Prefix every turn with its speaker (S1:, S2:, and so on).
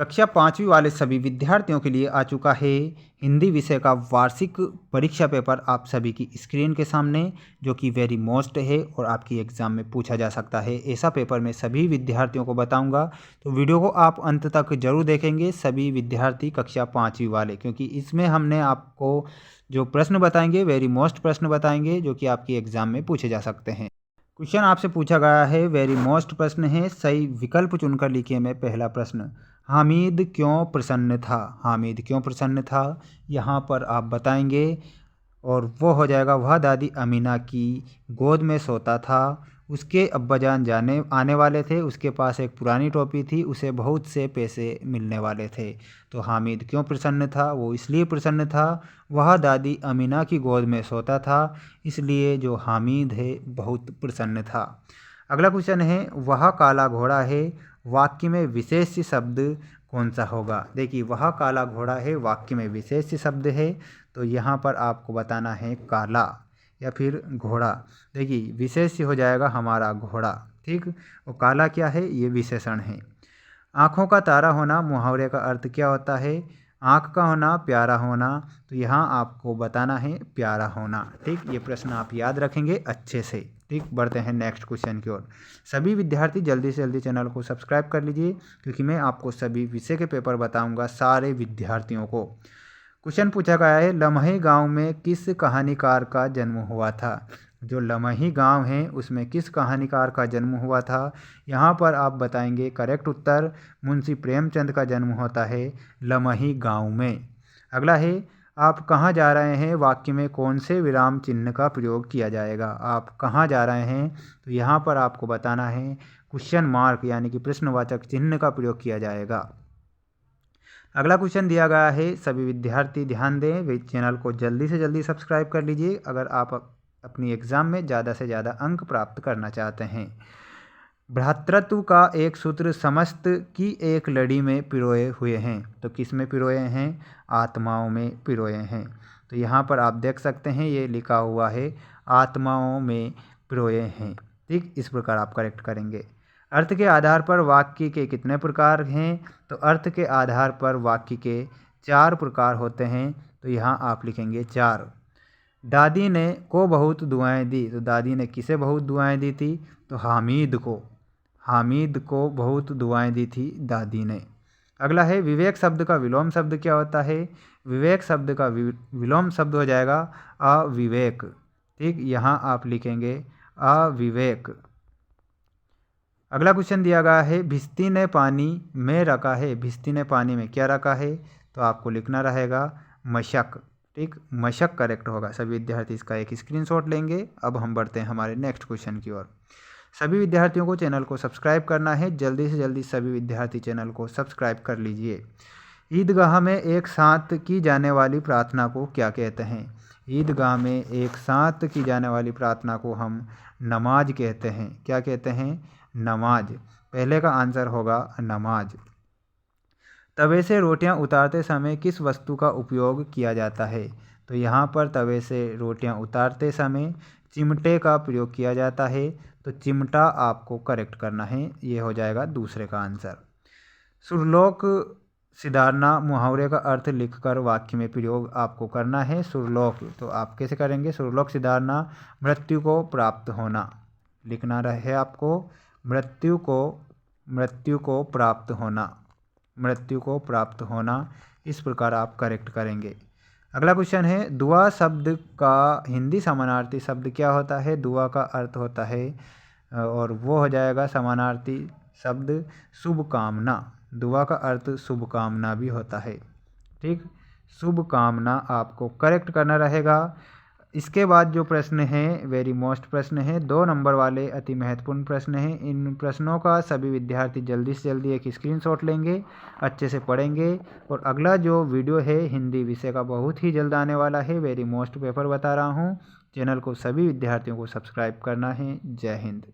S1: कक्षा 5वीं वाले सभी विद्यार्थियों के लिए आ चुका है हिंदी विषय का वार्षिक परीक्षा पेपर आप सभी की स्क्रीन के सामने, जो कि वेरी मोस्ट है और आपकी एग्ज़ाम में पूछा जा सकता है। ऐसा पेपर मैं सभी विद्यार्थियों को बताऊंगा, तो वीडियो को आप अंत तक जरूर देखेंगे सभी विद्यार्थी कक्षा 5वीं वाले, क्योंकि इसमें हमने आपको जो प्रश्न बताएंगे वेरी मोस्ट प्रश्न बताएंगे जो कि आपकी एग्ज़ाम में पूछे जा सकते हैं। क्वेश्चन आपसे पूछा गया है, वेरी मोस्ट प्रश्न है, सही विकल्प चुनकर लिखिए। में पहला प्रश्न, हामिद क्यों प्रसन्न था? हामिद क्यों प्रसन्न था, यहाँ पर आप बताएंगे और वो हो जाएगा, वह दादी अमीना की गोद में सोता था, उसके अब्बाजान जाने आने वाले थे, उसके पास एक पुरानी टोपी थी, उसे बहुत से पैसे मिलने वाले थे। तो हामिद क्यों प्रसन्न था? वो इसलिए प्रसन्न था, वह दादी अमीना की गोद में सोता था, इसलिए जो हामिद है बहुत प्रसन्न था। अगला क्वेश्चन है, वह काला घोड़ा है, वाक्य में विशेष शब्द कौन सा होगा? देखिए, वह काला घोड़ा है, वाक्य में विशेष शब्द है, तो यहाँ पर आपको बताना है काला या फिर घोड़ा। देखिए, विशेष हो जाएगा हमारा घोड़ा, ठीक। और काला क्या है? ये विशेषण है। आँखों का तारा होना मुहावरे का अर्थ क्या होता है? आँख का होना, प्यारा होना, तो यहाँ आपको बताना है प्यारा होना, ठीक। ये प्रश्न आप याद रखेंगे अच्छे से, ठीक। बढ़ते हैं नेक्स्ट क्वेश्चन की ओर। सभी विद्यार्थी जल्दी से जल्दी चैनल को सब्सक्राइब कर लीजिए, क्योंकि मैं आपको सभी विषय के पेपर बताऊंगा सारे विद्यार्थियों को। क्वेश्चन पूछा गया है, लम्हे गांव में किस कहानीकार का जन्म हुआ था? जो लम्ही गांव है उसमें किस कहानीकार का जन्म हुआ था? यहाँ पर आप बताएंगे करेक्ट उत्तर, मुंशी प्रेमचंद का जन्म होता है लम्ही गांव में। अगला है, आप कहाँ जा रहे हैं, वाक्य में कौन से विराम चिन्ह का प्रयोग किया जाएगा? आप कहाँ जा रहे हैं, तो यहाँ पर आपको बताना है क्वेश्चन मार्क यानी कि प्रश्नवाचक चिन्ह का प्रयोग किया जाएगा। अगला क्वेश्चन दिया गया है, सभी विद्यार्थी ध्यान दें, वे चैनल को जल्दी से जल्दी सब्सक्राइब कर लीजिए अगर आप अपनी एग्ज़ाम में ज़्यादा से ज़्यादा अंक प्राप्त करना चाहते हैं। भ्रातृत्व का एक सूत्र समस्त की एक लड़ी में पिरोए हुए हैं, तो किस में पिरोए हैं? आत्माओं में पिरोए हैं। तो यहाँ पर आप देख सकते हैं ये लिखा हुआ है आत्माओं में पिरोए हैं, ठीक। इस प्रकार आप करेक्ट करेंगे। अर्थ के आधार पर वाक्य के कितने प्रकार हैं? तो अर्थ के आधार पर वाक्य के 4 प्रकार होते हैं, तो यहाँ आप लिखेंगे 4। दादी ने को बहुत दुआएं दी, तो दादी ने किसे बहुत दुआएं दी थी? तो हामिद को। हामिद को बहुत दुआएं दी थी दादी ने। अगला है, विवेक शब्द का विलोम शब्द क्या होता है? विवेक शब्द का विलोम शब्द हो जाएगा अविवेक, ठीक। यहाँ आप लिखेंगे अविवेक। अगला क्वेश्चन दिया गया है, भिस्ती ने पानी में रखा है, भिस्ती ने पानी में क्या रखा है? तो आपको लिखना रहेगा मशक, ठीक। मशक करेक्ट होगा। सभी विद्यार्थी इसका एक स्क्रीनशॉट लेंगे। अब हम बढ़ते हैं हमारे नेक्स्ट क्वेश्चन की ओर। सभी विद्यार्थियों को चैनल को सब्सक्राइब करना है, जल्दी से जल्दी सभी विद्यार्थी चैनल को सब्सक्राइब कर लीजिए। ईदगाह में एक साथ की जाने वाली प्रार्थना को क्या कहते हैं? ईदगाह में एक साथ की जाने वाली प्रार्थना को हम नमाज कहते हैं। क्या कहते हैं? नमाज। पहले का आंसर होगा नमाज। तवे से रोटियां उतारते समय किस वस्तु का उपयोग किया जाता है? तो यहाँ पर तवे से रोटियां उतारते समय चिमटे का प्रयोग किया जाता है, तो चिमटा आपको करेक्ट करना है, ये हो जाएगा दूसरे का आंसर। सुरलोक सिधारना मुहावरे का अर्थ लिखकर वाक्य में प्रयोग आपको करना है। सुरलोक, तो आप कैसे करेंगे? सुरलोक सिधारना मृत्यु को प्राप्त होना, लिखना रहे आपको मृत्यु को प्राप्त होना, मृत्यु को प्राप्त होना, इस प्रकार आप करेक्ट करेंगे। अगला क्वेश्चन है, दुआ शब्द का हिंदी समानार्थी शब्द क्या होता है? दुआ का अर्थ होता है और वो हो जाएगा समानार्थी शब्द शुभ कामना। दुआ का अर्थ शुभ कामना भी होता है, ठीक। शुभ कामना आपको करेक्ट करना रहेगा। इसके बाद जो प्रश्न है वेरी मोस्ट प्रश्न है, 2 नंबर वाले अति महत्वपूर्ण प्रश्न हैं। इन प्रश्नों का सभी विद्यार्थी जल्दी से जल्दी एक स्क्रीनशॉट लेंगे, अच्छे से पढ़ेंगे। और अगला जो वीडियो है हिंदी विषय का बहुत ही जल्द आने वाला है, वेरी मोस्ट पेपर बता रहा हूँ। चैनल को सभी विद्यार्थियों को सब्सक्राइब करना है। जय हिंद।